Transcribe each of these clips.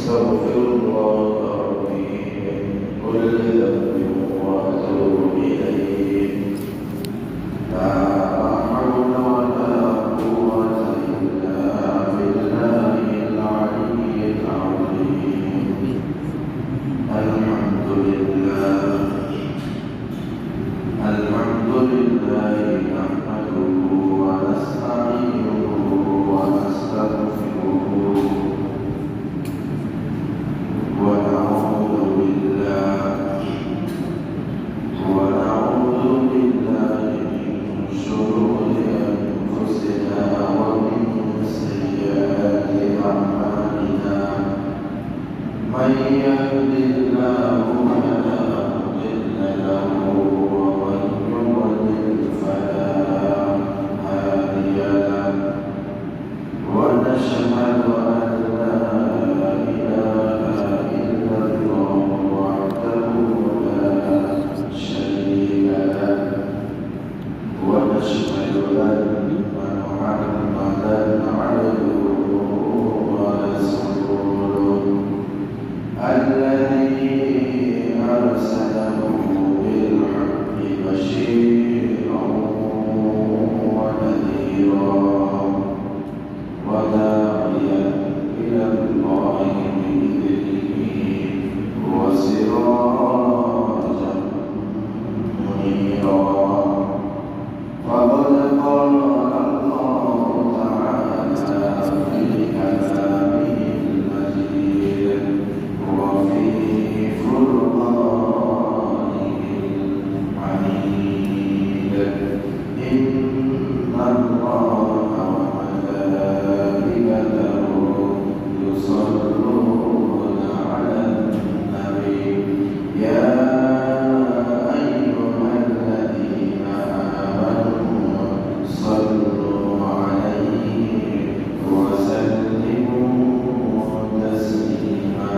أستغفر الله ربي من كل ذنب وأتوب إليه لا حول ولا قوة إلا بالله العلي العظيم الحمد لله نحمده ونستعينه ونستغفره ونعوذ بالله من شرور أنفسنا ومن سيئات أعمالنا من يهد الله فلا مضل له ومن يضلل فلا هادي له ونشهد أن لا إله إلا الله وحده لا شريك له ونشهد أن محمدا عبده ورسوله الذي أرسله بالحق بشيرا ونذيرا وداعيا إلى الله بإذنه وسراجا منيرا فقد قال الله تعالى في كلامه المجيد وفي فرقانه الحميد إن الله وملائكته يصلون على النبي يا أيها الذين آمنوا صلوا عليه وسلموا تسليما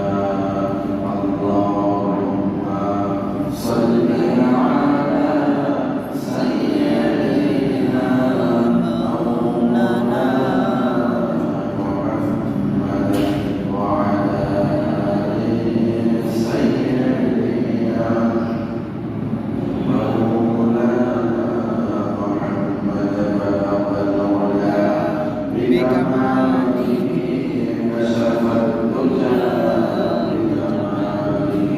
اللهم صل على سيدنا مولانا محمد وعلى آل سيدنا مولانا محمد بلغ العلا بكماله كشف الدجى بكماله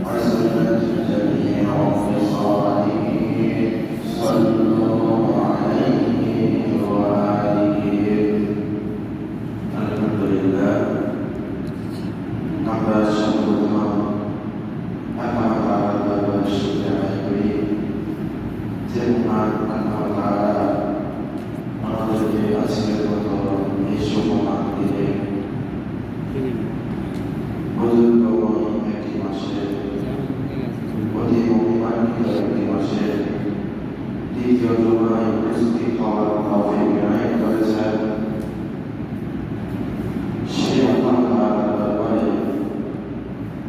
حسنت جميع خصاله صلوا عليه وآله الحمد لله আমরা সর্বপ্রথম আল্লাহ তাআলার দরবারে শুকরিয়া আদায় করি যে মহান আল্লাহ তাআলা আমাদেরকে আজকের মতো এই শুভমান দিনে বুজুর্গময় একটি মাসে অতি মহিমান্বিত একটি মাসে দ্বিতীয় জুমায় উপস্থিত হওয়ার তৌফিক এনায়েত করেছেন সেই আল্লাহ তাআলার দরবারে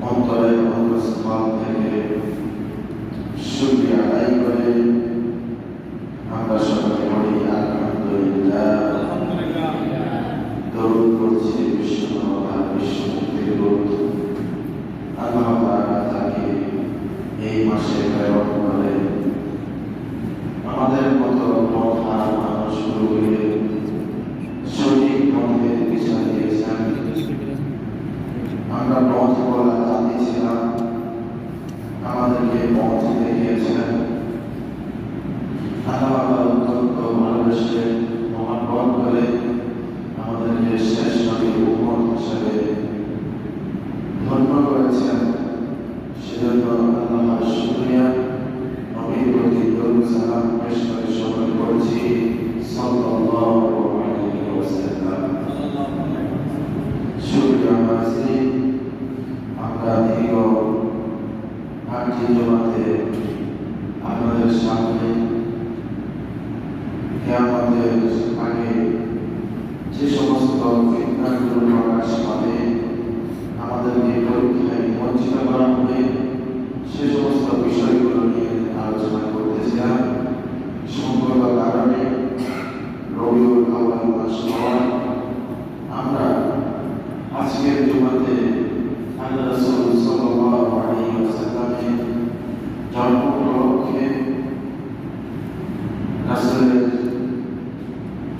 অন্তরের অন্তঃস্থল থেকে শুকরিয়া আদায় করে আমরা সকলে বলি আলহামদুলিল্লাহ দরুদ পড়ছি বিশ্বমানবতার বিশ্বমুক্তির দূত আল্লাহ তাআলা তাকে এই মাসে প্রেরণ করে আমাদের মতো পথ হারা মানুষগুলোকে সঠিক পথে দিশা দিয়েছেন আমরা পথ বলা জাতি ছিলাম আমাদেরকে পথ দেখিয়েছেন আল্লাহ অত্যন্ত ভালোবেসে মহাব্বত করে আমাদেরকে শেষ নবীর উম্মত হিসেবে ধন্য করেছেন সেজন্য আল্লাহর শুকরিয়া নবীর প্রতি দরুদ সালাম পেশ করে স্মরণ করছি সাল্লাল্লাহু আলাইহি ওয়াসাল্লাম শুকরিয়া মাসি আমরা দীর্ঘ 8টি জমাতে আপনাদের সামনে কিয়ামতের আগে যে সমস্ত ফিতনাগুলো প্রকাশ পাবে আমাদেরকে পরীক্ষায় বঞ্চিত করা হবে সে সমস্ত বিষয়গুলো নিয়ে আলোচনা করতেছিলাম সম্পর্ক কারণে রবিউল আউয়াল মাস হওয়ায় আমরা আজকের জুমাতে রাসূলের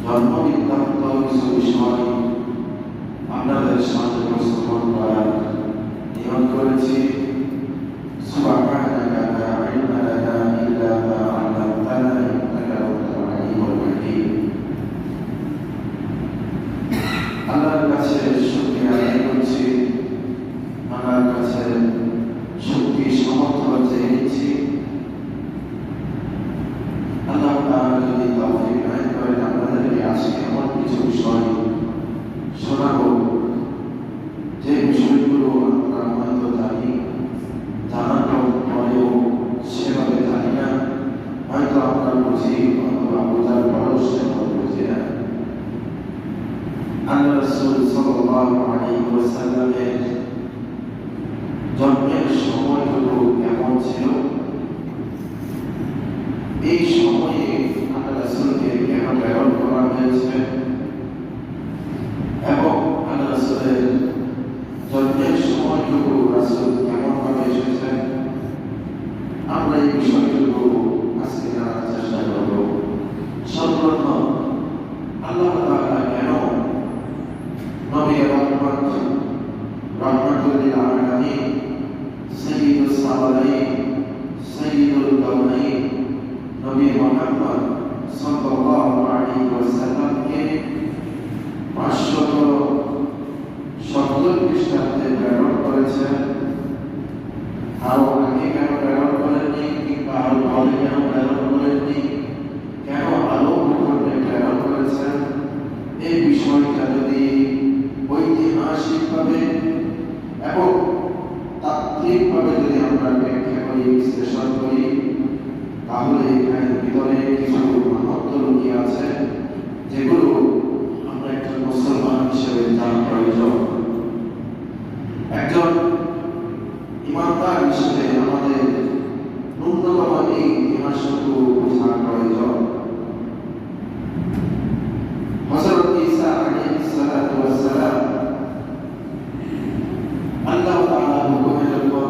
জন্মবৃত্তান্ত কিছু বিষয় আপনাদের সামনে উপস্থাপন করার নিয়ত করেছি। সুবহানাকা লা ইলমা লানা ইল্লা মা 'আল্লামতানা ইন্নাকা আনতাল আলিমুল হাকীম। আল্লাহর কাছে শুকরিয়া আদায় করছি, আল্লাহর কাছে শক্তি সামর্থ্য চেয়ে নিচ্ছি। আল্লাহ তাআলা যদি তৌফিক দান করেন আপনাদেরকে আজকে এমন কিছু বিষয় শোনাবো যে বিষয়গুলো আমরা হয়তো জানি, জানার পরেও সেভাবে জানি না, হয়তো আমরা বুঝি অথবা বোঝার পরেও সেভাবে বুঝি না। আল্লাহ রাসূল সাল্লাল্লাহু আলাইহি ওয়াসাল্লামের জন্মের সময়গুলো কেমন ছিল, এই সময়ে আল্লাহ রাসূলকে কেন প্রেরণ করা হয়েছে এবং আল্লাহ রাসূলের জন্মের সময়টুকু রাসূল কেমন ভাবে এসেছেন, আমরা এই বিষয়টুকু আজকে জানার চেষ্টা করব। সর্বপ্রথম আল্লাহ তাআলা কেন নবী রাহমাতুল লিল আলামিন সাইয়্যিদুস সালাতিন সাইয়্যিদুল কাওনাইন নবী মুহাম্মদ সাল্লাল্লাহু আলাইহি ওয়াসাল্লামকে 570 খ্রিস্টাব্দে প্রেরণ করেছেন। আরো আগে কেন প্রেরণ করেননি, কিংবা আরো পরে কেন প্রেরণ করেননি, কেন আরো পূর্বে প্রেরণ করেছেন, এই বিষয়টা যদি ঐতিহাসিকভাবে এবং তাত্ত্বিকভাবে যদি আমরা ব্যাখ্যা করি, বিশ্লেষণ করি, তাহলে এখানে ভিতরে কিছু মাহাত্ম্য লুকিয়ে আছে যেগুলো আমরা একজন মুসলমান হিসেবে জানা প্রয়োজন। একজন ইমানদার হিসেবে আমাদের ন্যূনতম এই ইতিহাসটুকু বোঝা প্রয়োজন। হযরত ঈসা আলাইহিস সালাতু ওয়াস সালাম আল্লাহ তাআলার হুকুমের উপর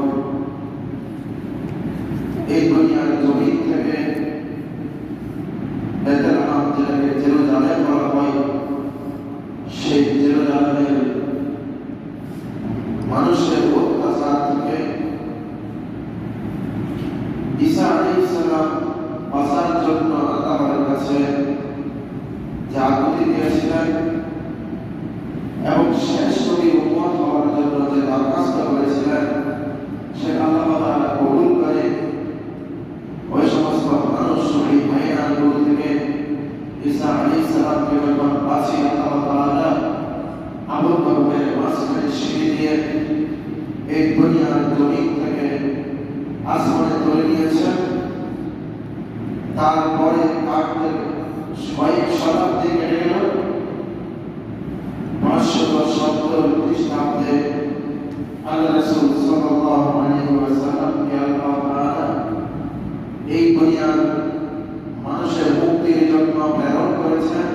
এই দুনিয়ার জমিন থেকে বেতলেহম যেটাকে জেরুজালেম বলা হয়, সেই জেরুজালেমের মানুষের অত্যাচার থেকে ঈসা আলাইহিস সালাম বাঁচার জন্য আল্লাহর কাছে যে আকুতি দিয়েছিলেন এবং শেষ নবী উম্মত হওয়ার জন্য যে দরখাস্ত করেছিলেন, সেটা আল্লাহ তাআলা কবুল করে ওই সমস্ত মানুষ শহীদ ভাইয়ের থেকে ঈসা আলাইহিস সালামকে যখন বাঁচিয়ে আল্লাহ তাআলা আবু বকরের মাঝখানে সিঁড়ি দিয়ে এই দুনিয়ার জমিন থেকে আসমানে তুলে নিয়েছেন। তারপরে কাটতে কয়েক শতাব্দী কেটে গেল। 570 খ্রিস্টাব্দে আল্লাহ রাসূল সাল্লাল্লাহু আলাইহি ওয়াসাল্লামকে আল্লাহ তাআলা এই দুনিয়ার মানুষের মুক্তির জন্য প্রেরণ করেছেন।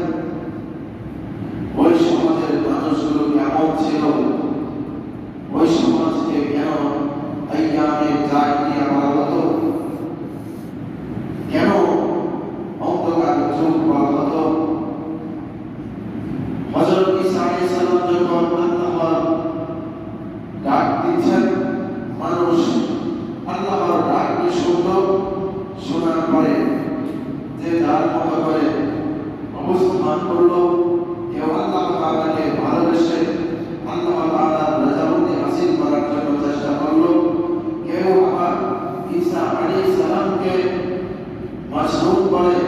ওই সমাজের মানুষগুলো কেমন ছিল, ওই সমাজকে কেন আইয়ামে জাহিলিয়া বলা হতো, কেন অন্ধকার যুগ বলা হতো। হযরত ঈসা আলাইহিস সালাম যখন আল্লাহর ডাক দিচ্ছেন, মানুষ আল্লাহর ডাককে শুনলো, শোনার পরে যে যার মতো করে অবস্থান করলো। কেউ আল্লাহ তাআলাকে ভালোবেসে আল্লাহ তাআলার রাজামন্দি হাসিল করার জন্য চেষ্টা করলো, কেউ আবার ঈসা আলাইহিস সালামকে মাসরুম বলে,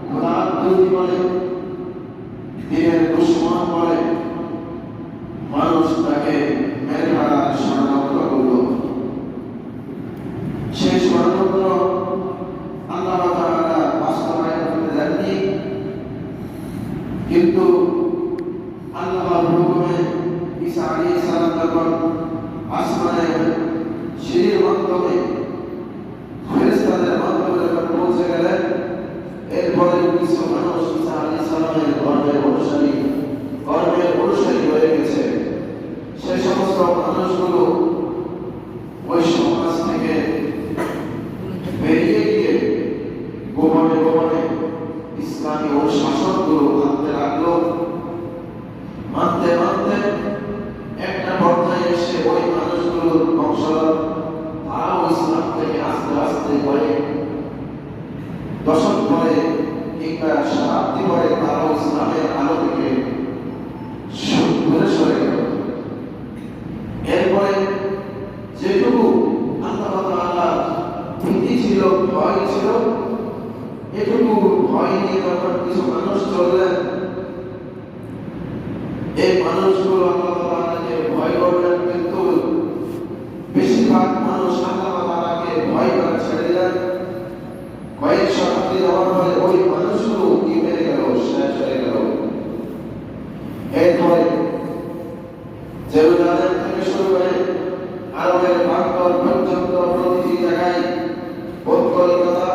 খোদার বিরোধী বলে, দিনের দুশমন বলে, মানুষ তাকে মেরে ফেলার ষড়যন্ত্র করল। সেই ষড়যন্ত্র আল্লাহ তাআলা বাস্তবায়ন করতে দেননি, কিন্তু আল্লাহর হুকুমে ঈসা আলাইহিস সালাম যখন আসমানে সিঁড়ির মাধ্যমে ফেরেশতাদের মাধ্যমে যখন পৌঁছে গেলেন, এরপরে কিছু মানুষ ঈসা আলাইহিস সালামের ধর্মের অনুসারী হয়ে গেছে। সেই সমস্ত মানুষগুলো ওই সমাজ থেকে বেরিয়ে গিয়ে গোপনে গোপনে ইসলামী অনুশাসনগুলো মানতে লাগলো। মানতে মানতে একটা পর্যায়ে এসে ওই মানুষগুলোর বংশধর তারাও ইসলাম থেকে আস্তে আস্তে করে দশক পরে কিংবা শতাব্দী পরে তারাও ইসলামের আলো থেকে দূরে সরে গেল। এরপরে যেটুকু আল্লাহ তাআলার ভীতি ছিল, ভয় ছিল, এটুকু ভয় নিয়ে যখন কিছু মানুষ চললেন, এই মানুষগুলো আল্লাহ তাআলাকে ভয় করলেন, কিন্তু বেশিরভাগ মানুষ আল্লাহ তাআলাকে ভয় করা ছেড়ে দিলেন। কয়েক শতাব্দী যাওয়ার পরে ওই মানুষগুলো কি মেরে গেল, শেষ হয়ে গেল। এরপরে জেরুজালেম থেকে শুরু করে আরবের প্রান্তর পর্যন্ত প্রতিটি জায়গায় বৌদ্ধলিকতা,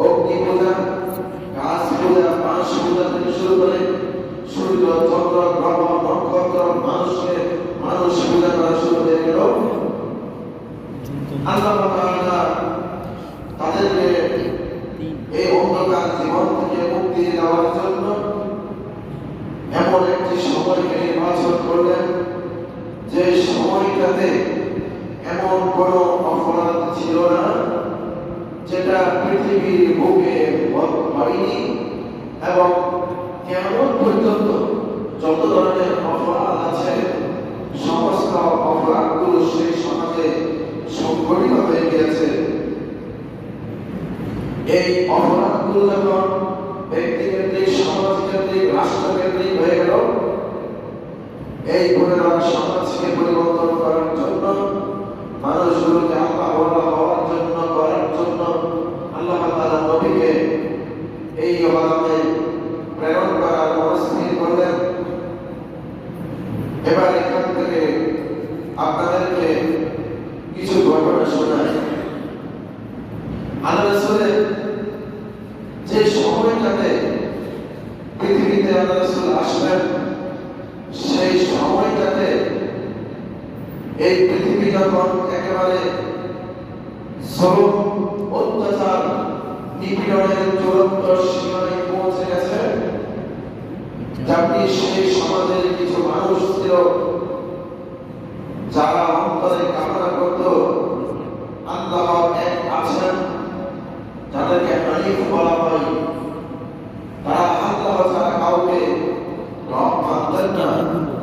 অগ্নি পূজা, গাছ পূজা, বাঁশ পূজা থেকে শুরু করে সূর্য, চন্দ্র, গ্রহ, নক্ষত্র, মানুষ পূজা করা শুরু হয়ে গেল। আল্লাহ তাআলা তাদেরকে এই অন্ধকার জীবন থেকে মুক্তি দেওয়ার জন্য এমন একটি সময়কে নির্বাচন করলেন যে সময়টাতে এমন কোন অপরাধ ছিল না যেটা পৃথিবীর বুকে হয়নি, এবং কেমন পর্যন্ত যত ধরনের অপরাধ আছে সমস্ত অপরাধগুলো সেই সমাজে সংগঠিত হয়ে গিয়েছে। এই অপরাধগুলো যখন ব্যক্তিকেন্দ্রিক, সমাজকেন্দ্রিক, রাষ্ট্রকেন্দ্রিক হয়ে গেল, এই পুরো সমাজকে পরিবর্তন করার জন্য, মানুষগুলোকে আল্লাহ হওয়ার জন্য, করার জন্য আল্লাহ তাআলা নবীকে এই আলামে প্রেরণ করার মনস্থির করলেন। এবার এখান থেকে আপনাদেরকে কিছু ঘটনা শোনাই। আল্লাহ রাসূলের যে সময়টাতে পৃথিবীতে আল্লাহ রাসূল আসবেন, সেই সময়টাতে এই পৃথিবী যখন একেবারে জুলুম, অত্যাচার, নিপীড়নের চূড়ান্ত সীমায় পৌঁছে গেছে, যেমনি সেই সমাজের কিছু মানুষ ছিল যারা অন্তরে কামনা করত আল্লাহ এক আছেন, যাদেরকে হানিফ বলা হয়। তারা আল্লাহ ছাড়া কাউকে রব মানতেন না,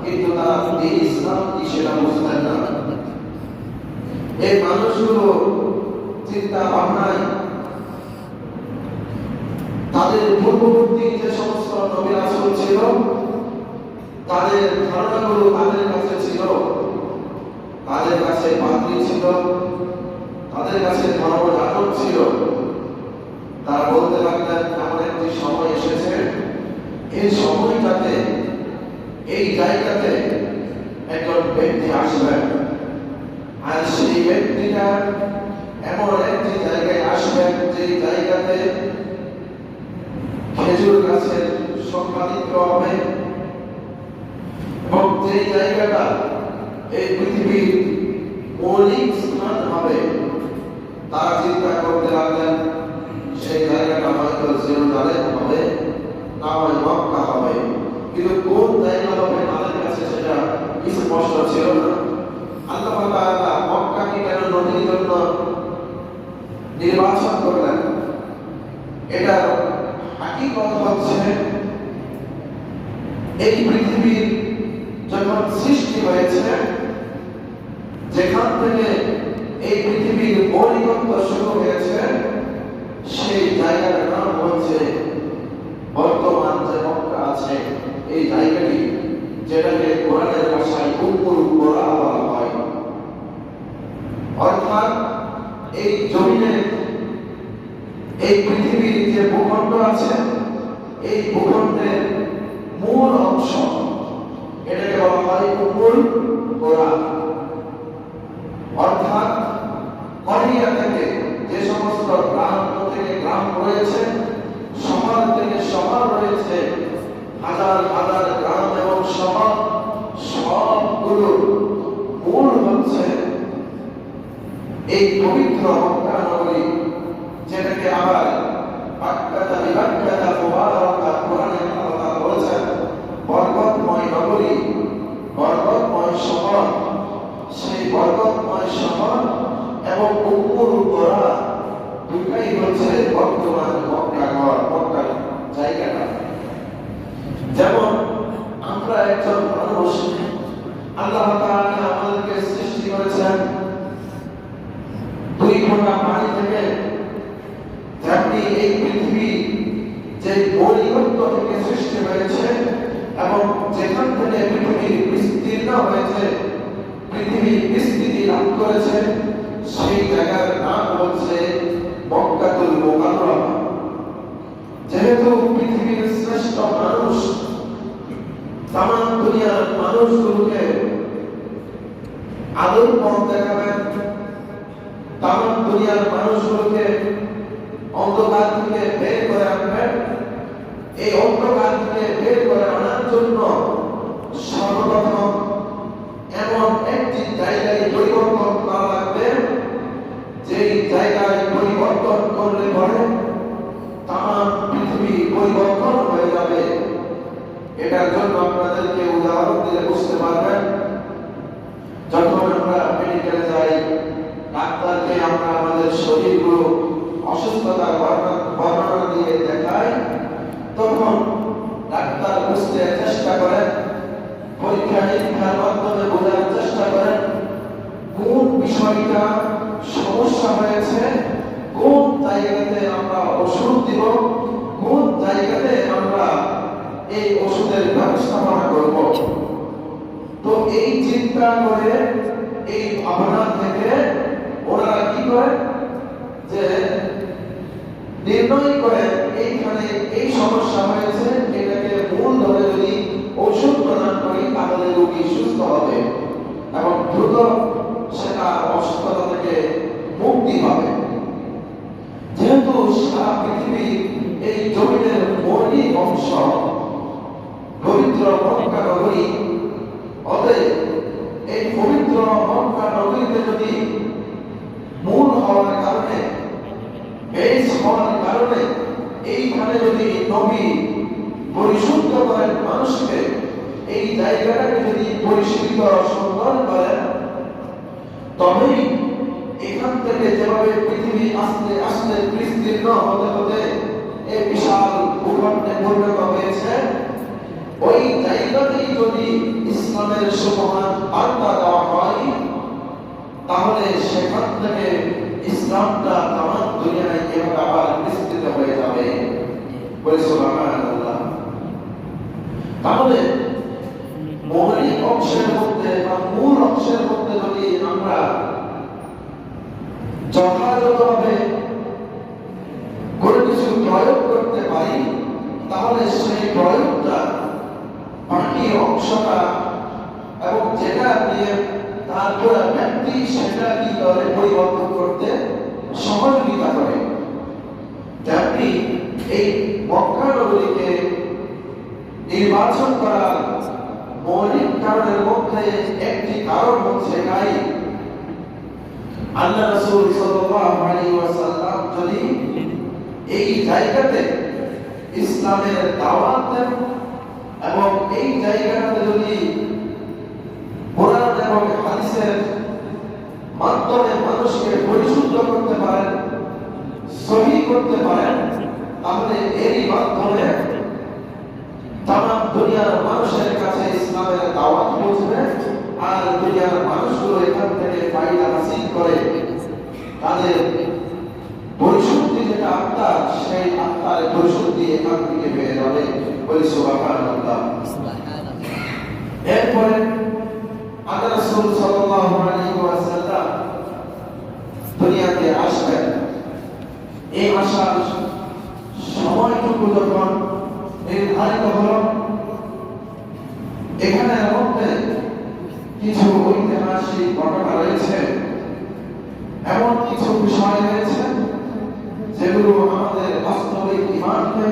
কিন্তু তারা দ্বীন ইসলাম কি সেটা বুঝতেন না। এই মানুষগুলো চিন্তা ভাবনায় তাদের পূর্ববর্তী যে সমস্ত নবী রাসূল ছিল, তাদের ধারণাগুলো তাদের কাছে ছিল, তাদের কাছে বাতিল ছিল, তাদের কাছে ধর্মযাজক ছিল। তারা বলতে লাগলেন এমন একটি সময় এসেছে, এই সময়টাতে এই জায়গাতে একজন ব্যক্তি আসবেন, আর সেই ব্যক্তিটা এমন একটি জায়গায় আসবেন যে জায়গাতে খেজুর গাছের সংখ্যাধিক্য হবে, এবং যে জায়গাটা এই পৃথিবীর মৌলিক স্থান হবে। তারা চিন্তা করতে লাগলেন সেই জায়গাটা হয়তো জেরুজালেম হবে, না হয় মক্কা হবে, কিন্তু কোন জায়গা হবে তাদের কাছে সেটা স্পষ্ট ছিল না। আল্লাহ তাআলা মক্কাকে কেন নবীর জন্য নির্বাচন করলেন, এটা হাকিকত হচ্ছে এই পৃথিবীর যখন সৃষ্টি হয়েছে, যেখান থেকে এই পৃথিবীর মৌলিকত্ব শুরু হয়েছে, সেই জায়গার নাম হচ্ছে বর্তমান যে মক্কা আছে, এই জায়গাটি, যেটাকে কোরআনের ভাষায় উম্মুল কুরা বলা হয়। অর্থাৎ এই জমিনে, এই পৃথিবীর যে ভূখণ্ড আছে, এই ভূখণ্ডের মূল অংশ, এটাকে বলা হয় উম্মুল কুরা। অর্থাৎ করিয়া থেকে যে সমস্ত গ্রাম থেকে গ্রাম রয়েছে, শহর থেকে শহর রয়েছে, হাজার হাজার গ্রাম এবং শহর, সবগুলো মূল হচ্ছে এই পবিত্র মক্কা নগরী, যেটাকে আবার বাক্কাতা বিবাক্কাতা জায়গাটা। যেমন আমরা একজন মানুষ, আল্লাহ তাআলা আমাদেরকে সৃষ্টি করেছেন দুই ফোঁটা পানি থেকে। যেমনি এই পৃথিবী যে পরিবর্ত থেকে সৃষ্টি হয়েছে এবং যেখান থেকে পৃথিবী বিস্তীর্ণ হয়েছে, পৃথিবী বিস্তৃতি লাভ করেছে, সেই জায়গার নাম হচ্ছে মক্কাতুল মুকাররমা। যেহেতু পৃথিবীর শ্রেষ্ঠ মানুষ তামাম দুনিয়ার মানুষগুলোকে আলোর পথ দেখাবেন, তামাম দুনিয়ার মানুষগুলোকে অন্ধকার থেকে বের করে আনবেন, এই অন্ধকার থেকে বের করে আনার জন্য সর্বপ্রথম এমন একটি জায়গায় পরিবর্তন করা লাগবে, যেই জায়গায় পরিবর্তন করলে পরে তামাম পৃথিবী পরিবর্তন হয়ে যাবে। এটার জন্য আপনাদেরকে উদাহরণ দিলে বুঝতে পারবেন। যখন আমরা মেডিকেলে যাই, ডাক্তারকে আমরা আমাদের শরীরগুলো অসুস্থতার বর্ণনা দিয়ে দেখাই, তখন ডাক্তার বুঝতে চেষ্টা করেন, পরীক্ষা নিরীক্ষার মাধ্যমে বোঝার চেষ্টা করেন কোন বিষয়টা সমস্যা হয়েছে, কোন জায়গাতে আমরা ওষুধ দিব, কোন জায়গাতে আমরা এই ওষুধের ব্যবস্থাপনা করব। তো এই চিন্তা করে, এই ভাবনা থেকে ওনারা কি করে যে নির্ণয় করে এইখানে এই সমস্যা হয়েছে, এটাকে মূল ধরে যদি ওষুধ প্রদান করি তাহলে রোগী সুস্থ হবে এবং দ্রুত সেটা অসুস্থতা থেকে মুক্তি পাবে। যেহেতু সারা পৃথিবী এই জমিনের মৌলিক অংশ পবিত্র মক্কা নগরী, অতএব এই পবিত্র মক্কা নগরীতে যদি মূল হওয়ার কারণে, বেশ হওয়ার কারণে এইখানে যদি নবী পরিশুদ্ধ করেন মানুষকে, এই জায়গাটাকে যদি পরিশুদ্ধ সুন্দর করেন, তবেই এখান থেকে যেভাবে পৃথিবী আস্তে আস্তে বিস্তীর্ণ হতে হতে এই বিশাল ভূখণ্ডে পরিণত হয়েছে, ওই জায়গাতেই যদি ইসলামের সুমহান বার্তা দেওয়া হয়, তাহলে সেখান থেকে ইসলামটা তামাম দুনিয়ায় এভাবে আবার বিস্তৃত হয়ে যাবে। বলে সুবহানাল্লাহ। তাহলে মৌলিক অংশের মধ্যে বা মূল অংশের মধ্যে যদি আমরা যথাযথভাবে কোনো কিছু প্রয়োগ করতে পারি, তাহলে সেই প্রয়োগটা বাকি অংশটা এবং যেটা দিয়ে তারপরে ব্যক্তি সেটা কি করে পরিবর্তন করতে সহযোগিতা করে। তেমনি এই মক্কা নগরীকে নির্বাচন করার মৌলিক কারণের মধ্যে একটি কারণ হচ্ছে এটাই, আল্লাহ রাসূল সাল্লাল্লাহু আলাইহি ওয়াসাল্লাম যদি এই জায়গাতে ইসলামের দাওয়াত দেন এবং এই জায়গাটাতে যদি কোরআন এবং হাদিসের মাধ্যমে মানুষকে পরিশুদ্ধ করতে পারেন, সহিহ করতে পারেন, তাহলে এরই মাধ্যমে তামাম দুনিয়ার মানুষের কাছে ইসলামের দাওয়াত পৌঁছবে আর দুনিয়ার মানুষগুলো এখান থেকে ফায়দা হাসিল করে তাদের পরিশুদ্ধি যেটা আত্মার, সেই আত্মার পরিশুদ্ধি এখান থেকে পেয়ে যাবে। বলি সুবহানাল্লাহ। এরপরে আল্লাহ রাসূল সাল্লাল্লাহু আলাইহি ওয়াসাল্লাম দুনিয়াতে আসবেন। এই আসার সময়টুকু যখন নির্ধারিত হলো, এখানে মধ্যে কিছু ঐতিহাসিক ঘটনা রয়েছে, এমন কিছু বিষয় রয়েছে যেগুলো আমাদের বাস্তবিক ঈমানকে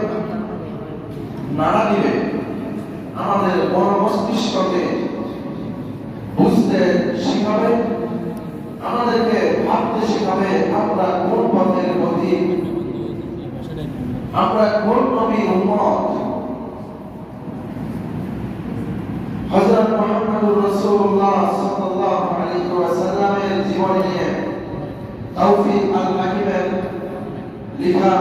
নাড়া দিবে, আমাদের মন মস্তিষ্ককে বুঝতে শিখাবে, আমাদেরকে ভাবতে শিখাবে আমরা কোন পথের পথিক, আমরা কোন নবীর উম্মত। হযরত মুহাম্মদুর রাসূলুল্লাহ সাল্লাল্লাহু আলাইহি ওয়াসাল্লামের জীবনী নিয়ে তাওফিক আল-হাকিমের লেখা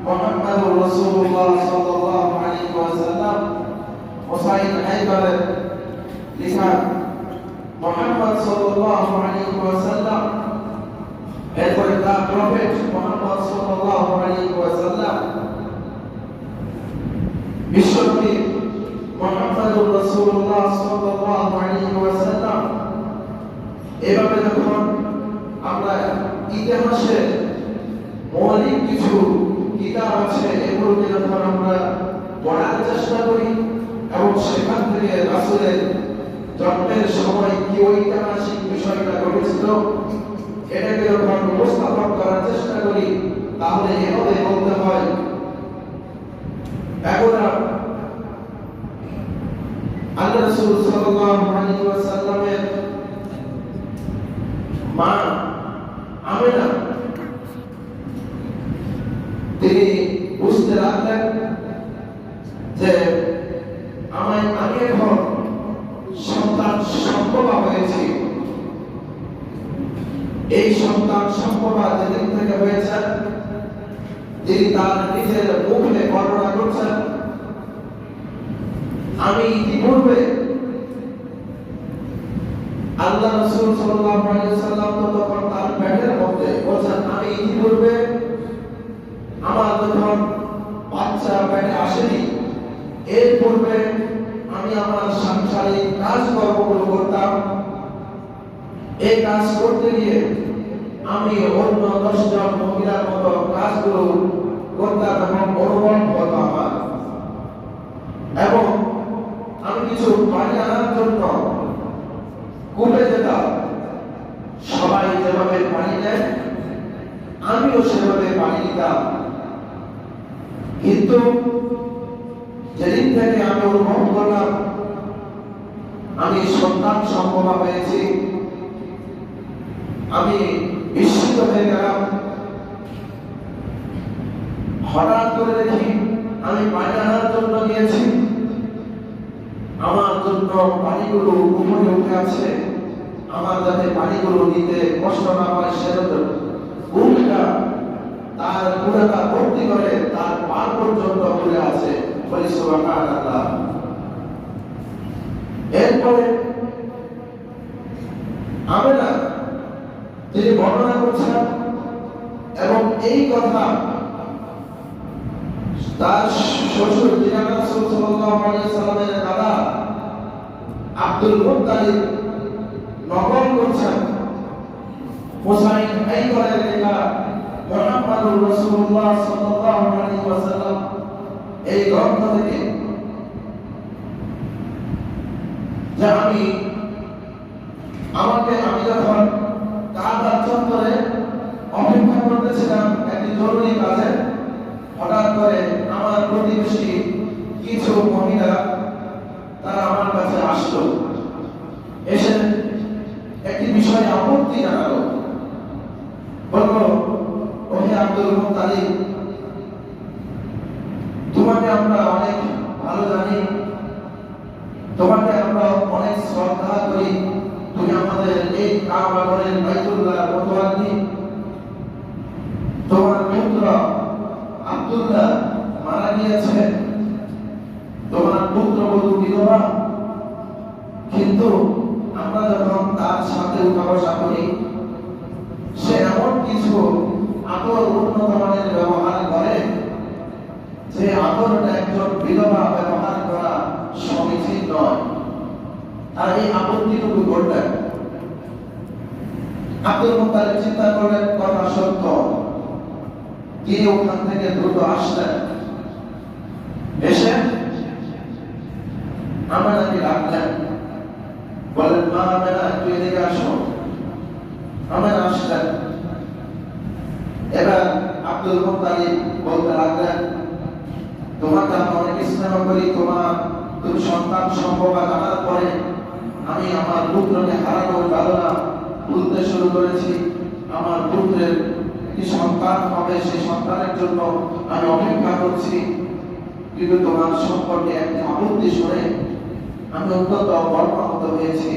মুহাম্মাদুর রাসূলুল্লাহ সাল্লাল্লাহু আলাইহি ওয়াসাল্লাম ওসাইদ হাইবারের লেখা মুহাম্মদ সাল্লাল্লাহু আলাইহি ওয়াসাল্লাম, এরপরে তার প্রফেট মুহাম্মদ সাল্লাল্লাহু আলাইহি ওয়াসাল্লাম, বিশ্বনবী মুহাম্মাদুর রাসূলুল্লাহ সাল্লাল্লাহু আলাইহি ওয়াসাল্লাম। এভাবে যখন আমরা ইতিহাসের মৌলিক কিছু কিতাব আছে এগুলোকে যখন আমরা পড়ার চেষ্টা করি এবং সেখান থেকে রাসূলের জন্মের সময় কি ঐতিহাসিক বিষয়টা ঘটেছিল এটাকে যখন উপস্থাপন করার চেষ্টা করি, তাহলে এভাবে বলতে হয়, এখন আল্লাহ রাসূল সাল্লাল্লাহু আলাইহি ওয়াসাল্লামের মা আমিনা তিনি বুঝতে লাগলেন যে আমি এখন সন্তান সম্ভবা হয়েছি। এই সন্তান সম্ভবা যেদিন থেকে হয়েছে তিনি তার নিজের মুখে বর্ণনা করছেন, আমি ইতিপূর্বে আল্লাহ রাসূল সাল্লাল্লাহু আলাইহি ওয়াসাল্লাম তখন তার পেটের মধ্যে বলেন, আমি ইতিপূর্বে আমার যখন বাচ্চা পেটে আসেনি এর পূর্বে আমি আমার সাংসারিক কাজকর্মগুলো করতাম। এই কাজ করতে গিয়ে আমি অন্য 10 জন মহিলার মতো কাজগুলো করতাম এবং অনুভব হতো আমার, এবং আমি কিছু পানি আনার জন্য কূপে যেতাম। সবাই যেভাবে পানি দেয় আমিও সেভাবে পানি দিতাম, কিন্তু যেদিন থেকে আমি অনুভব করলাম আমি সন্তান সম্ভবা হয়েছি, আমি বিস্মিত হয়ে গেলাম। হঠাৎ করে দেখি আমি পানি আনার জন্য গিয়েছি, আমার জন্য পানিগুলো উপরে উঠে আছে, আমার যাতে পানিগুলো নিতে কষ্ট না হয় সেজন্য উল্টা তার পুরাটা ভর্তি করে তার পার পর্যন্ত খুলে আছে। বলি সুবহানাল্লাহ। এরপরে আমিনা তিনি বর্ণনা করছেন এবং এই কথা তার শ্বশুর যিনি রাসূল সাল্লাল্লাহু আলাইহি সাল্লামের দাদা আব্দুল মুত্তালিব নকল করছেন। হুসাইন আইয়ুবের লেখা মুহাম্মাদুর রাসূলুল্লাহ সাল্লাল্লাহু আলাইহি ওয়াসাল্লাম এই গ্রন্থ থেকে, যে আমি যখন কাবা চত্বরে অপেক্ষা করতেছিলাম একটি জরুরি কাজে, হঠাৎ করে আমার প্রতিবেশী কিছু মহিলা তারা আমার কাছে আসলো, এসে একটি বিষয়ে আপত্তি জানালো। বলল, ওহে আব্দুল মুত্তালিব, তোমাকে আমরা অনেক ভালো জানি, তোমাকে আমরা অনেক শ্রদ্ধা করি, তুমি আমাদের এই কাবা ঘরের বাইতুল্লাহ মুতাওয়াল্লি। তোমার পুত্র আব্দুল্লাহ মারা গিয়েছে, তোমার পুত্রবধূ বিধবা, কিন্তু আমরা যখন তার সাথে উঠা বসা করি সে এমন কিছু আদর উন্নত মানের ব্যবহার করে যে আদরটা একজন বিধবা ব্যবহার করা সমীচীন নয়। আর এই আপত্তিটুকু করলেন। আব্দুল মুত্তালিব চিন্তা করলেন কথা সত্য, তিনি ওখান থেকে দ্রুত আসলেন, এসে আমাকে ডাকলেন, বলেন, মা আমেনা একটু এদিকে আসো। আমেনা আসলেন। এবার আব্দুল মুত্তালিব বলতে লাগলেন, তোমাকে আমি অনেক স্নেহ করি, তুমি সন্তান সম্ভবা জানার পরে আমি আমার পুত্রকে হারানোর বেদনা ভুলতে শুরু করেছি। আমার পুত্রের কি সন্তান হবে, সেই সন্তানের জন্য আমি অপেক্ষা করছি, কিন্তু তোমার সম্পর্কে একটি আপত্তি শুনে আমি অত্যন্ত মর্মাহত হয়েছি।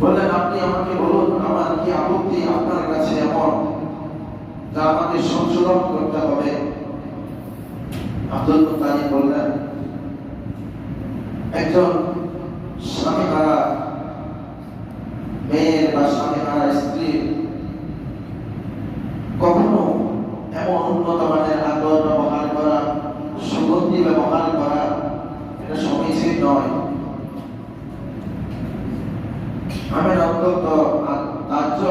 বললেন, আপনি আমাকে বলুন আমার কি আপত্তি আপনার কাছে এমন যা আমাকে সংশোধন করতে হবে। আব্দুল মুত্তালিব বললেন, একজন স্বামী হারা মেয়ের বা স্বামী হারা স্ত্রীর কখনো এমন উন্নত মানের আদর ব্যবহার করা, সুগন্ধি ব্যবহার করা এটা সমীচীন নয়। আমি অত্যন্ত আশ্চর্য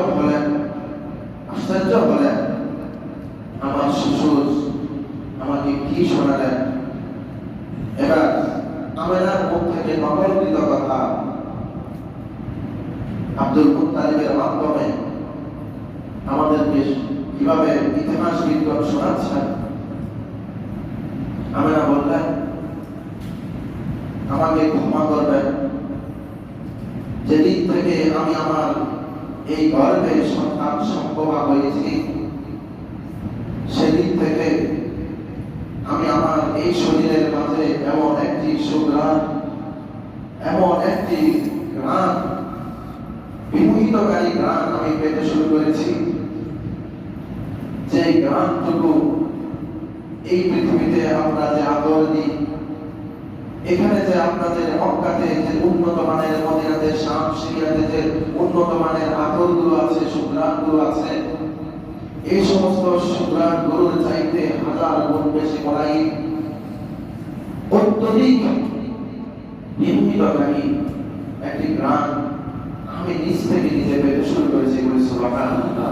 হলেন আমার শ্বশুর আমাকে কি শোনালেন। এবার আমেনার মুখ থেকে নকলকৃত কথা আব্দুল মুত্তালিবের মাধ্যমে আমাদেরকে কিভাবে ইতিহাস বিজ্ঞান শোনাচ্ছেন। আমেনা বললেন, আমাকে ক্ষমা করবেন, যেদিন থেকে আমি আমার এই গর্ভে সন্তান সম্ভবা হয়েছি সেদিন থেকে আমি আমার এই শরীরের মাঝে এমন একটি সুঘ্রাণ, এমন একটি ঘ্রাণ, বিমোহিতকারী ঘ্রাণ আমি পেতে শুরু করেছি, যে ঘ্রাণটুকু এই পৃথিবীতে আমরা যে আদর দিই, এখানে যে আপনাদের মক্কাতে যে উন্নত মানের মদিনাতে শাম সিরিয়াতে যে উন্নত মানের আদরগুলো আছে, সুঘ্রাণগুলো আছে, এই সমস্ত সুঘ্রাণ গরুর চাইতে 1000 গুণ বেশি বড়াই, অত্যধিক বিমোহিতকারী একটি ঘ্রাণ আমি নিজ থেকে নিজে পেতে শুরু করেছি। সুবহানাল্লাহ।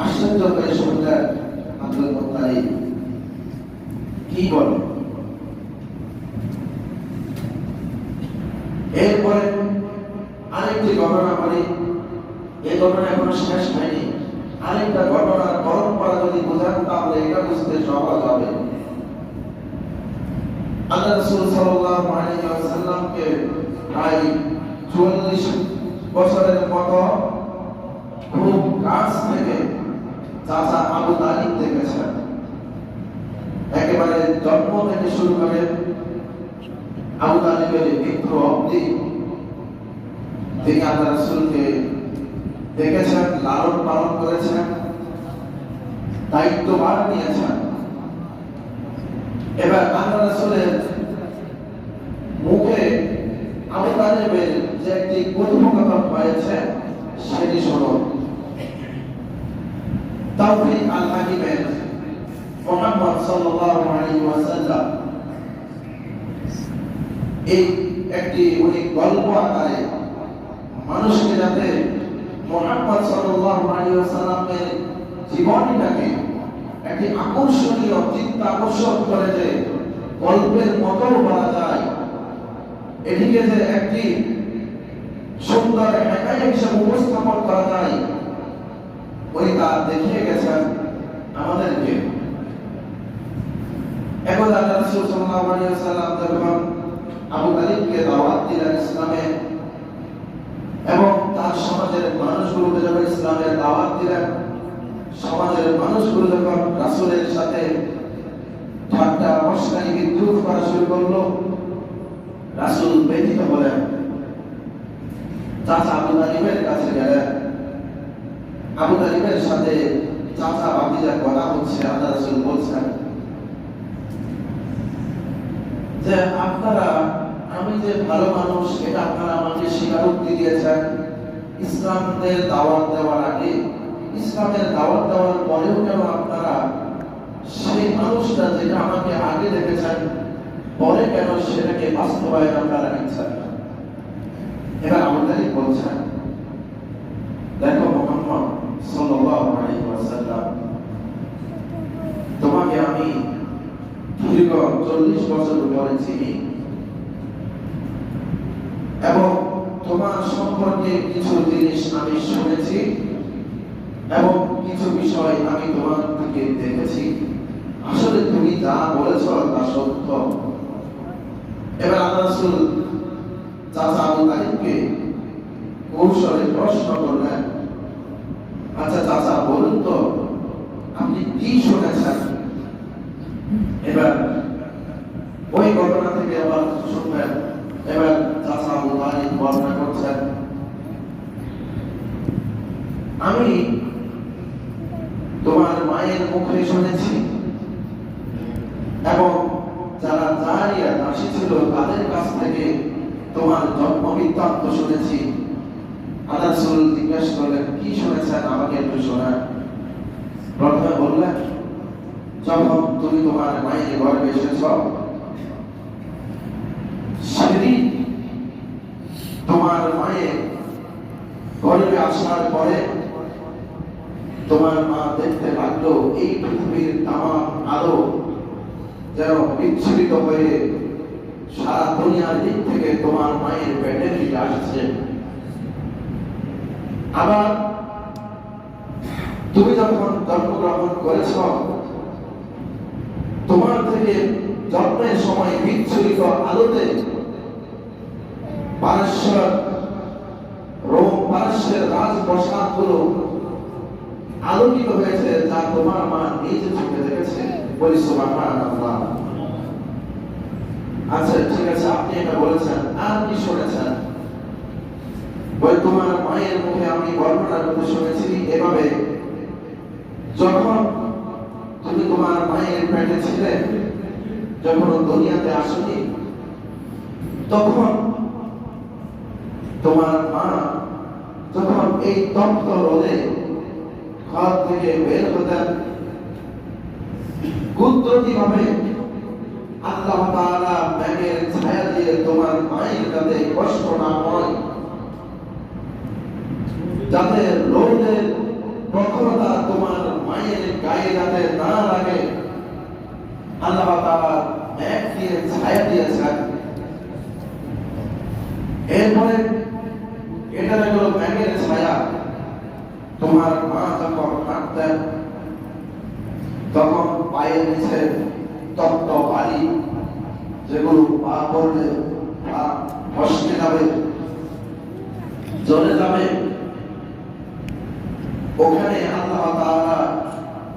আশ্চর্য হয়ে শুনলেন আব্দুল মুত্তালিব কি বলে। এরপরে আরেকটি ঘটনা বলি, এই ঘটনা এখনো শেষ হয়নি। আরেকটা ঘটনার পরম্পরা যদি বোঝান তাহলে এটা বুঝতে সহজ হবে। আল্লাহ রাসূল সাল্লাল্লাহু আলাইহি ওয়াসাল্লামকে প্রায় 44 বছরের মতো খুব কাছ থেকে চাচা আবু তালিব দেখেছেন। একেবারে জন্ম থেকে শুরু করে আবু তালিবের মৃত্যু অবধি তিনি আল্লাহ রাসূলকে দেখেছেন, লালন পালন করেছেন, দায়িত্বভার নিয়েছেন। এবার আল্লাহ রাসূলের মুখে আবু তালিবের যে একটি কথোপকথন হয়েছে সেটি শুনুন। তাওফীক আল-হাকিমের মুহাম্মদ সাল্লাল্লাহু আলাইহি ওয়াসাল্লাম এই একটি উনি গল্প আকারে মানুষকে যাতে মুহাম্মদ সাল্লাল্লাহু আলাইহি ওয়াসাল্লামের জীবনীটাকে একটি আকর্ষণীয় চিন্তা আকর্ষণ করে যে গল্পের মতো বলা যায়, এটিকে যে একটি সুন্দর হেকায়া হিসেবে উপস্থাপন করা যায়, উনি তা দেখিয়ে গেছেন আমাদেরকে। এখন আল্লাহ রাসূল সাল্লাল্লাহু আলাইহি ওয়াসাল্লাম যখন আবু তালিবকে দাওয়াত দিলেন ইসলামে এবং তার সমাজের মানুষগুলোকে যখন ইসলামের দাওয়াত দিলেন, সমাজের মানুষগুলো যখন রাসূলের সাথে ঠাট্টা মশকরা বিদ্রুপ করা শুরু করলো, রাসূল ব্যথিত হলেন, চাচা আবু তালিবের কাছে গেলেন। আবু তালিবের সাথে চাচা ভাতিজার কথা হচ্ছে। আল্লাহ রাসূল বলছেন যে আপনারা, আমি যে ভালো মানুষ এটা আপনারা আমাকে স্বীকারোক্তি দিয়েছেন। ইসলামের দাওয়াত দেওয়ার আগে, ইসলামের দাওয়াত দেওয়ার পরেও কেন আপনারা সেই মানুষটা যেটা আমাকে আগে দেখেছেন পরে কেন সেটাকে বাস্তবায়ন আপনারা নিচ্ছেন না? এবার আবু তালিব বলছেন, দেখো মুহাম্মদ সাল্লাল্লাহু আলাইহি ওয়াসাল্লাম, তোমাকে আমি দীর্ঘ 40 বছর ধরে চিনি এবং তোমার সম্পর্কে কিছু জিনিস আমি শুনেছি এবং কিছু বিষয় আমি তোমার থেকে দেখেছি। আসলে তুমি যা বলেছ তা সত্য। এবার আল্লাহ রাসূল চাচা আবু তালিবকে কৌশলে প্রশ্ন করলেন, আচ্ছা চাচা বলুন তো আপনি কি শুনেছেন? এবার ওই ঘটনা থেকে আবার শুনবেন। এবার চাচা আবু তালিব বর্ণনা করছেন, মায়ের মুখে শুনেছি এবং যারা জারিয়া দাসী ছিল তাদের কাছ থেকে তোমার জন্ম বৃত্তান্ত শুনেছি। আল্লাহ রাসূল জিজ্ঞেস করলেন, কি শুনেছেন আমাকে একটু শোনান। প্রথমে বললেন, যখন তুমি তোমার মায়ের গর্ভে এসেছ সেদিন তোমার মায়ের গর্ভে আসার পরে তোমার মা দেখতে লাগলো এই পৃথিবীর তামাম আলো যেন বিচ্ছুরিত হয়ে সারা দুনিয়ার দিক থেকে তোমার মায়ের পেটে ফিরে আসছে। আবার তুমি যখন জন্মগ্রহণ করেছ তোমার থেকে জন্মের সময় বিচ্ছুরিত আলোতে পারস্যের রাজপ্রাসাদগুলো আলোকিত হয়েছে, যা তোমার মা নিজে চোখে দেখেছে। বলি সুবহানাল্লাহ। আচ্ছা ঠিক আছে, আপনি এটা বলেছেন, আর কি শুনেছেন? বলে তোমার মায়ের মুখে আমি বর্ণনা করতে শুনেছি এভাবে, যখন তুমি তোমার মায়ের পেটে ছিলে, যখন দুনিয়াতে আসনি, তখন তোমার মা যখন এই তপ্ত রোদে ঘর থেকে বের হতেন, কুদরতি ভাবে আল্লাহ তাআলা মেঘের ছায়া দিয়ে তোমার মায়ের যাতে কষ্ট না হয়, যাতে রোদের প্রখরতা তোমার মায়ের গায়ে যাতে না লাগে, আল্লাহ তাআলা মেঘ দিয়ে ছায়া দিয়েছেন। এরপরে এটা হলো মেঘের ছায়া। তোমার মা যখন হাঁটতেন তখন পায়ের নিচে তপ্ত বালি, যেগুলো পা পড়লে পা ফসকে যাবে, জ্বলে যাবে, ওখানে আল্লাহ তাআলা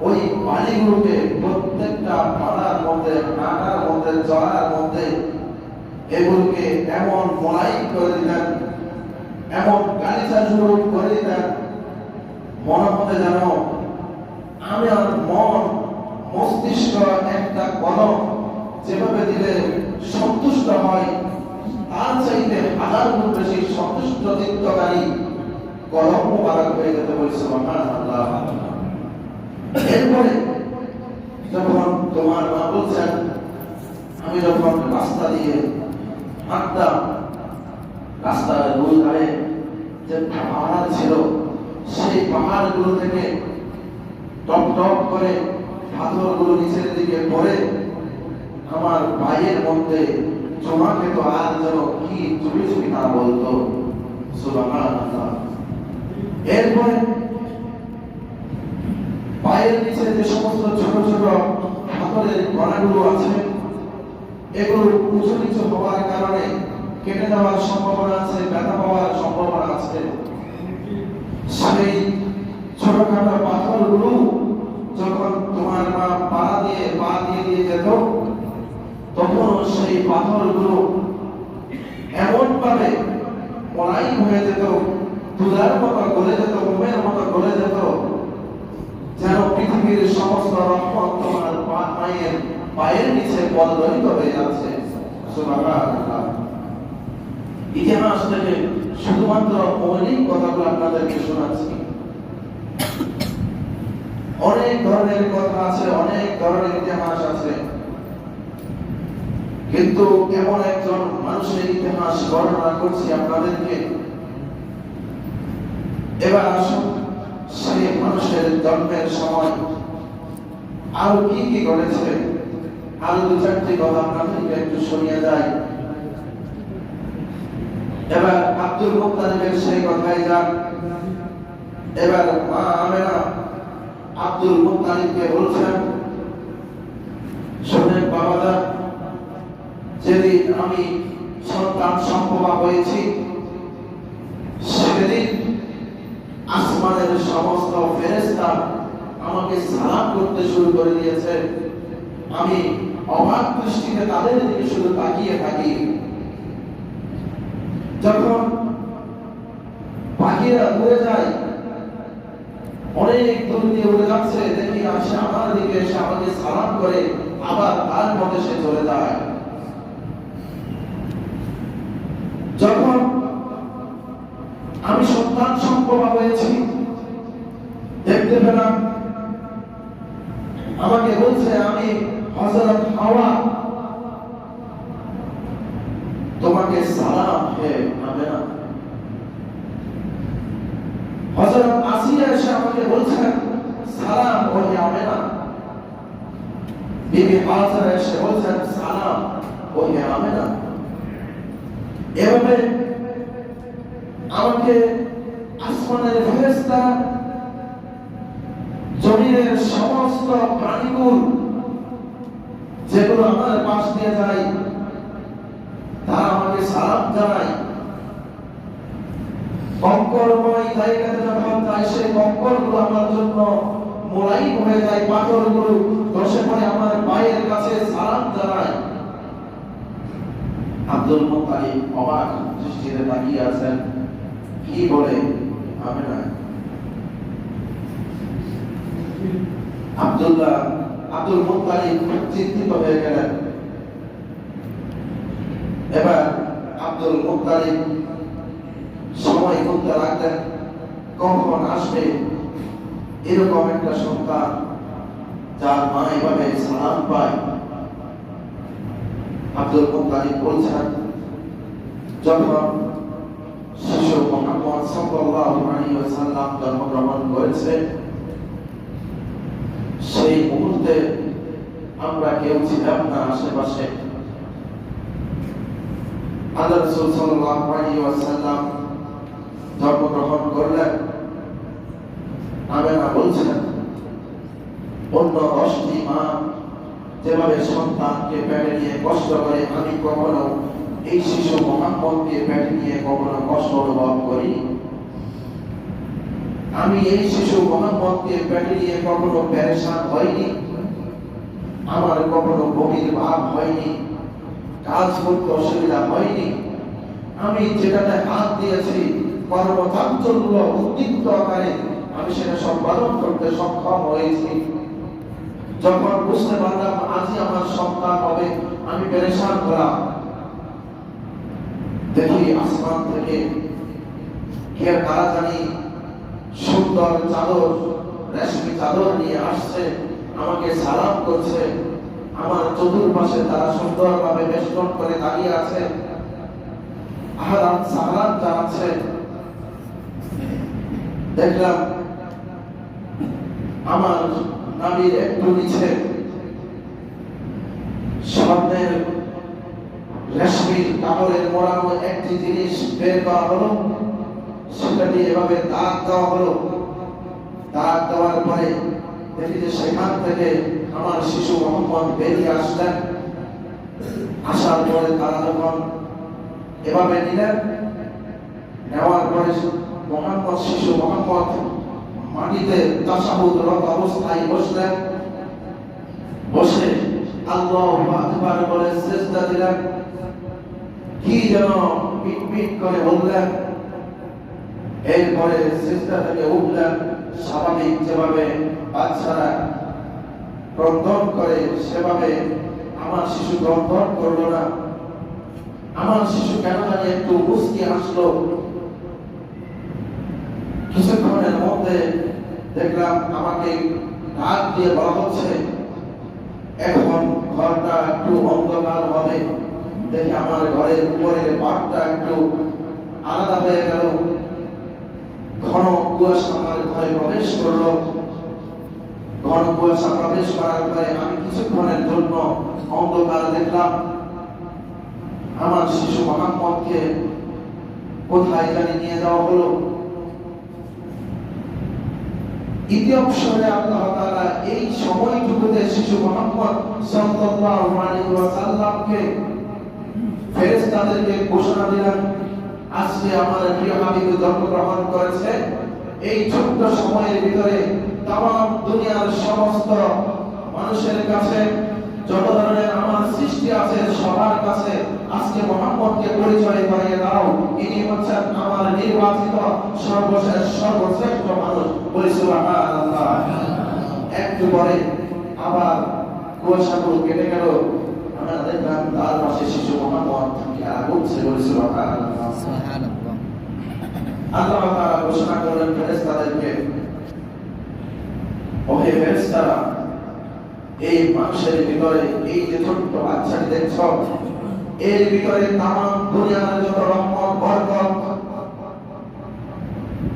ওই বালিগুলোকে প্রত্যেকটা পাড়ার মধ্যে, হাঁটার মধ্যে, চলার মধ্যে এগুলোকে এমন মোলায়েম করে দিতেন, এমন গালিচা শুরু করে দিতেন, মনে হতে যেন আমার মন মস্তিষ্ক একটা কলম যেভাবে দিলে সন্তুষ্ট হয়, তার চাইতে হাজার গুণ বেশি সন্তুষ্ট চিত্তকারী কলম মোবারক হয়ে যেতে বলছে। সুবহানাল্লাহ। এরপরে যখন তোমার মা বলছেন, আমি যখন রাস্তা দিয়ে হাঁটতাম, রাস্তার দুই ধারে যে পাহাড় ছিল, সেই পাহাড়গুলো থেকে টপ টপ করে পাথরগুলো নিচের দিকে পড়ে আমার পায়ের মধ্যে জমা খেত, আর যেন কি চুপি চুপি না বলতো। সুবহানাল্লাহ। এরপরে পায়ের নিচে যে সমস্ত ছোট ছোট পাথরের কণাগুলো আছে, এগুলো উঁচু নিচু হওয়ার কারণে কেটে যাওয়ার সম্ভাবনা আছে, ব্যথা পাওয়ার সম্ভাবনা আছে। সেই ছোটখাটো পাথরগুলো যখন তোমার মা পা দিয়ে যেত, তখন সেই পাথরগুলো এমন ভাবে মোলায়েম হয়ে যেত, তুলার মতো গলে যেত, মোমের মতো গলে যেত, যেন পৃথিবীর সমস্ত রহমত তোমার মায়ের পায়ের নিচে পদদলিত হয়ে যাচ্ছে। সুবহানাল্লাহ। ইতিহাস থেকে শুধুমাত্র মৌলিক কথাগুলো আপনাদেরকে শোনাচ্ছি। অনেক ধরনের কথা আছে, অনেক ধরনের ইতিহাস আছে, কিন্তু এমন একজন মানুষের ইতিহাস বর্ণনা করছি আপনাদেরকে। এবার আসুন সেই মানুষের জন্মের সময় আরো কি কি ঘটেছে, আরো দু চারটি কথা আপনাদেরকে একটু শুনিয়ে যায়। এবার আব্দুল মুত্তালিবের সেই কথাই যান। এবার মা আমেনা আব্দুল মুত্তালিবকে বলছেন, শোনেন বাবাদা, যেদিন আমি সন্তান সম্ভবা হয়েছি, সেদিন আসমানের সমস্ত ফেরেশতা আমাকে সালাম করতে শুরু করে দিয়েছে। আমি অবাক দৃষ্টিতে তাদের দিকে শুধু তাকিয়ে থাকি। যখন পাখিরা উড়ে যায়, অনেক দূর দিয়ে উড়ে যাচ্ছে, দেখি আসে আমার দিকে এসে আমাকে সালাম করে আবার তার পথে সে চলে যায়। যখন আমি সন্তান সম্ভবা হয়েছি, দেখতে পেলাম আমাকে বলছে, আমি হযরত হাওয়া, তোমাকে সালাম হে আমেনা। হযরত আসিয়া এসে আমাকে বলছেন, সালাম ও আমেনা। বিবি হাজরা এসে বলছেন, সালাম ও আমেনা। এভাবে আমাকে আসমানের ফেরেশতা, জমিনের সমস্ত প্রাণীকুল যেগুলো আমার পাশ দিয়ে যায়, তারা আমাকে সালাম জানায়। কঙ্করময় জায়গাতে যখন যায়, সেই কঙ্করগুলো আমার জন্য মোলায়েম হয়ে যায়, পাথরগুলো ধসে পড়ে আমার পায়ের কাছে সালাম জানায়। আব্দুল মুত্তালিব অবাক দৃষ্টিতে তাকিয়ে আছেন, কি বলে আমেনা? আব্দুল মুত্তালিব চিন্তিত হয়ে গেলেন। এবার আব্দুল মুত্তালিব সময় করতে লাগলেন, কখন আসবে এরকম একটা সন্তান যার মা এভাবে সালাম পায়। আব্দুল মুত্তালিব বলছেন, যখন শিশু মুহাম্মদ সাল্লাল্লাহু আলাইহি ওয়াসাল্লাম জন্মগ্রহণ করেছে, সেই মুহূর্তে আমরা কেউ ছিলাম না আশেপাশে। আল্লাহ রাসূল সাল্লাল্লাহু আলাইহি ওয়াসাল্লাম জন্মগ্রহণ করলেন। আমেনা বলছেন, অন্য 10টি মা যেভাবে সন্তানকে পেটে নিয়ে কষ্ট করে, আমি কখনো এই শিশু মুহাম্মদকে পেটে নিয়ে কখনো কষ্ট অনুভব করি। আমি এই শিশু মুহাম্মদকে পেটে নিয়ে কখনো পেরেশান হইনি, আমার কখনো বমির ভাব হয়নি, কাজ করতে অসুবিধা হয়নি। আমি যেটাতে হাত দিয়েছি কর্মচাঞ্চল্য উদ্দীপ্ত আকারে আমি সেটা সম্পাদন করতে সক্ষম হয়েছি। যখন বুঝতে পারলাম আজই আমার সন্তান হবে, আমি পেরেশান হলাম। দেখি আসমান থেকে কে কারা জানি সুন্দর চাদর, রেশমি চাদর নিয়ে আসছে, আমাকে সালাম করছে। আমার চতুর্পাশে তারা সুন্দরভাবে বেষ্টন করে দাঁড়িয়ে আছে, আহলান সালাম জানাচ্ছে। দেখলাম আমার নাভির একটু নিচে স্বর্ণের রেশমি কাপড়ের মোড়ানো একটি জিনিস বের করা হলো, সেটা দিয়ে এভাবে দাগ দেওয়া হলো। দাগ দেওয়ার পরে দেখি যে সেখান থেকে আমার শিশু মুহাম্মদ বেরিয়ে আসলেন। আসার পরে তারা যখন এভাবে নিলেন, নেওয়ার পরে শিশু মুহাম্মদ মাটিতে তাশাহুদরত অবস্থায় বসলেন। বসে আল্লাহু আকবার বলে সিজদা দিলেন। কি যেন পিট করে বললেন। এরপরে সিজদা থেকে উঠলেন। স্বাভাবিক যেভাবে বাচ্চারা ক্রন্দন করে সেভাবে আমার শিশু ক্রন্দন করলো না। আমার শিশু কেন জানি একটু মুচকি হাসলো। কিছুক্ষণের মধ্যে দেখলাম আমাকে হাত দিয়ে বলা হচ্ছে, এখন ঘরটা একটু অন্ধকার হবে। দেখি আমার ঘরের উপরের পাটটা একটু আলাদা হয়ে গেল। ঘন কুয়াশা আমার ঘরে প্রবেশ করলো। ঘন কুয়াশা প্রবেশ করার পরে আমি কিছুক্ষণের জন্য অন্ধকার দেখলাম। আমার শিশু মুহাম্মদকে কোথায় জানি নিয়ে যাওয়া হলো। ইতিহাসে আল্লাহ তাআলা এই সময়টুকুতে শিশু মুহাম্মদ সাল্লাল্লাহু আলাইহি ওয়াসাল্লামকে ফেরেশতাদেরকে ঘোষণা দিলেন, আজকে আমার প্রিয় হাবিব জন্মগ্রহণ করেছে। এই ছোট্ট সময়ের ভিতরে তামাম দুনিয়ার সমস্ত মানুষের কাছে, যত ধরনের আমার সৃষ্টি আছে সবার কাছে আজকে মুহাম্মদকে পরিচয় করিয়ে দাও, ইনি হচ্ছেন আমার নির্বাচিত সর্বশেষ সর্বশ্রেষ্ঠ মানুষ। বলি সুবহানাল্লাহ। একটু পরে আবার কুয়াশাগুলো কেটে গেল, আমরা দেখলাম তার পাশে শিশু মুহাম্মদ খেলা করছে। বলি সুবহানাল্লাহ। আল্লাহ তাআলা ঘোষণা করলেন ফেরেশতাদেরকে, ওহে ফেরেশতারা, এই মানুষের ভিতরে এই যে ছোট্ট বাচ্চাটি দেখছ, এর ভিতরে তামাম দুনিয়ার যত রহমত বরকত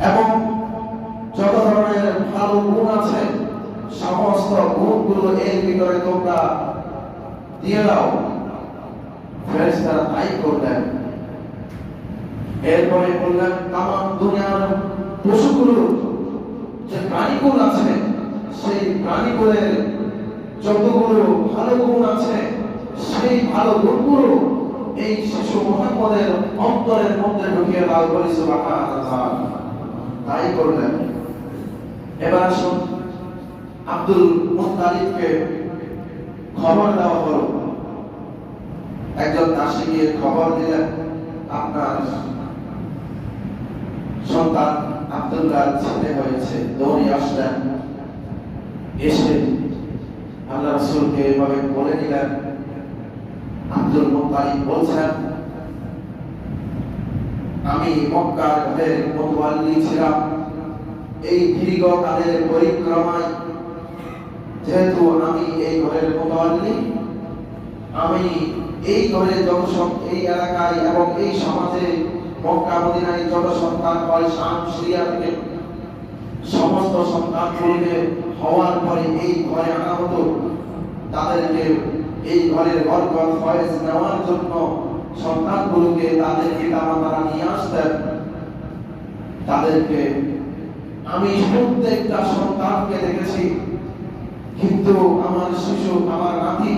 এবং যত ধরনের ভালো গুণ আছে, সমস্ত গুণগুলো এর ভিতরে তোমরা দিয়ে দাও। ফেরেশতারা তাই করলেন। এরপরে বললেন, তামাম দুনিয়ার পশুগুলো যে প্রাণীগুলো আছে, সেই প্রাণীগুলোর যতগুলো ভালো গুণ আছে, সেই ভালো গুণগুলো এই শিশু মুহাম্মদের অন্তরের মধ্যে ঢুকিয়ে দাও। বলি সুবহানাল্লাহ। তাই করলেন। এবার আসুন, আব্দুল মুত্তালিবকে খবর দেওয়া হলো। একজন দাসী গিয়ে খবর দিলেন, আপনার সন্তান আব্দুল্লাহ ছেলে হয়েছে। দৌড়ে আসলেন, এসে আল্লাহ রাসূলকে এভাবে বলে দিলেন। আব্দুল মুত্তালিব বলছেন, আমি মক্কার ঘরের মুতাওয়াল্লি ছিলাম। এই দীর্ঘকালের পরিক্রমায় যেহেতু আমি এই ঘরের মুতাওয়াল্লি, আমি এই ঘরে যত সব এই এলাকায় এবং এই সমাজে মক্কা মদিনায় যত সন্তান হয়, শাম সিরিয়া থেকে সমস্ত সন্তানগুলোকে হওয়ার পরে এই ঘরে আনা হতো। তাদেরকে এই ঘরের বরকত ফয়েজ নেওয়ার জন্য সন্তানগুলোকে তাদের পিতামাতারা নিয়ে আসতেন। তাদেরকে আমি প্রত্যেকটা সন্তানকে দেখেছি, কিন্তু আমার শিশু, আমার নাতি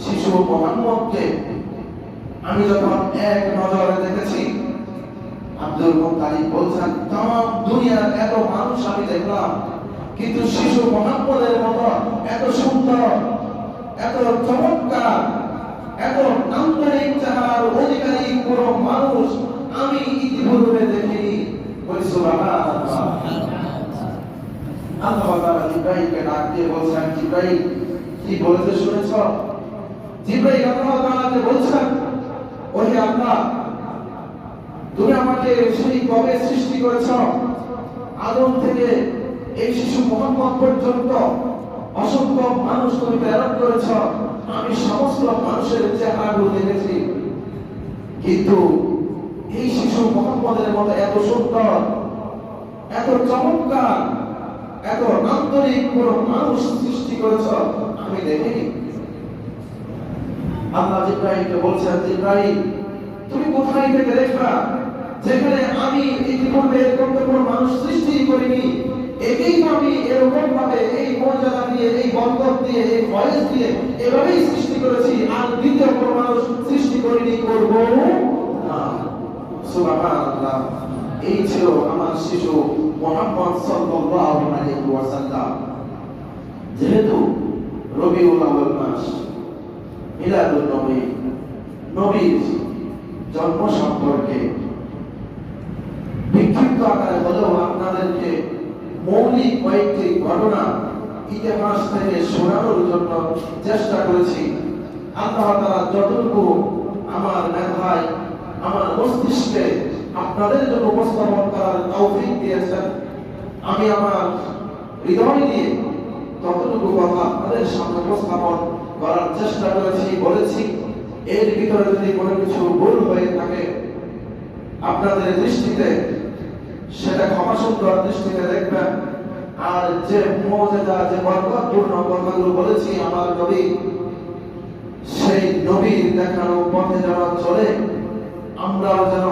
শিশু মুহাম্মদকে আমি যখন এক নজরে দেখেছি, আব্দুল মুত্তালিব বলছেন, তাম দুনিয়ার এত মানুষ আমি দেখলাম, কিন্তু শিশু মুহাম্মদের মতো এত সুন্দর, এত চমৎকার, এত নান্দনিক চেহারার অধিকারী কোনো মানুষ আমি ইতিপূর্বে দেখিনি। বলি সুবহানাল্লাহ। আল্লাহ তাআলা জিবরাইলকে ডাক দিয়ে বলছেন, জিবরাইল কি বলেছে শুনেছ? জিবরাইল আল্লাহ তাআলাকে বলছেন, ওহে আল্লাহ, তুমি আমাকে সেই কবে সৃষ্টি করেছ, আদম থেকে এই শিশু মুহাম্মদ পর্যন্ত অসংখ্য মানুষ তুমি প্রেরণ করেছ। আমি সমস্ত মানুষের চেহারাগুলো দেখেছি, কিন্তু এই শিশু মুহাম্মদের মতো এত সুন্দর, এত চমৎকার, এত নান্দনিক কোন মানুষ সৃষ্টি করেছ আমি দেখিনি। আল্লাহ জিবরাইলকে বলছেন, জিবরাইল তুমি কোথায় থেকে দেখবা, যেখানে আমি ইতিপূর্বে এরকম কোন মানুষ সৃষ্টি করিনি। একেই আমি এরকম ভাবে এই মর্যাদা দিয়ে, এই বরকত দিয়ে, এই ফয়েজ দিয়ে এভাবেই সৃষ্টি করেছি, আর দ্বিতীয় কোন মানুষ সৃষ্টি করিনি, করব না। সুবহানাল্লাহ। এই ছিল আমার শিশু মুহাম্মদ সাল্লাল্লাহু আলাইহি ওয়াসাল্লাম। যেহেতু রবিউল আউয়াল মাস, মিলাদুন নবী, নবীর জন্ম সম্পর্কে বিক্ষিপ্ত আকারে হলেও আপনাদেরকে মৌলিক কয়েকটি ঘটনা ইতিহাস থেকে শোনানোর জন্য চেষ্টা করেছি। আল্লাহ তাআলা যতটুকু আমার মেধায়, আমার মস্তিষ্কে আপনাদের জন্য উপস্থাপন করার তৌফিক দিয়েছেন, আমি আমার হৃদয় দিয়ে ততটুকু কথা আপনাদের সামনে উপস্থাপন করার চেষ্টা করেছি, বলেছি। এর ভিতরে যদি কোনো কিছু ভুল হয়ে থাকে আপনাদের দৃষ্টিতে, সেটা ক্ষমা সুন্দর দৃষ্টিতে দেখবেন। আর যে মুজিজা, যে বরকতপূর্ণ কথাগুলো বলেছি আমার নবী, সেই নবীর দেখানো পথে যেন চলে আমরাও যেন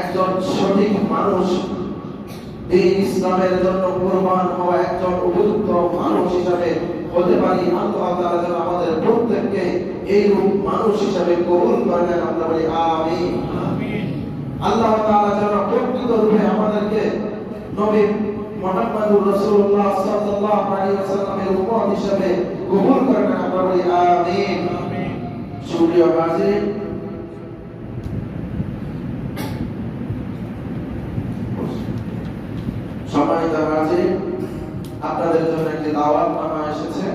একজন সঠিক মানুষ, দ্বীন ইসলামের জন্য কুরবান হওয়া একজন উপযুক্ত মানুষ হিসাবে হতে পারি। আল্লাহ তাআলা যেন আমাদের প্রত্যেককে এইরূপ মানুষ হিসাবে কবুল করেন। আমরা বলি আমিন। আল্লাহ তাআলা যেন প্রকৃত রূপে আমাদেরকে নবী মুহাম্মদুর রাসূলুল্লাহ সাল্লাল্লাহু আলাইহি ওয়াসাল্লামের উম্মত হিসেবে কবুল করেন। আমরা বলি আমিন। সুপ্রিয় হাজির, সম্মানিত হাজির, আপনাদের জন্য একটি দাওয়াতনামা এসেছে।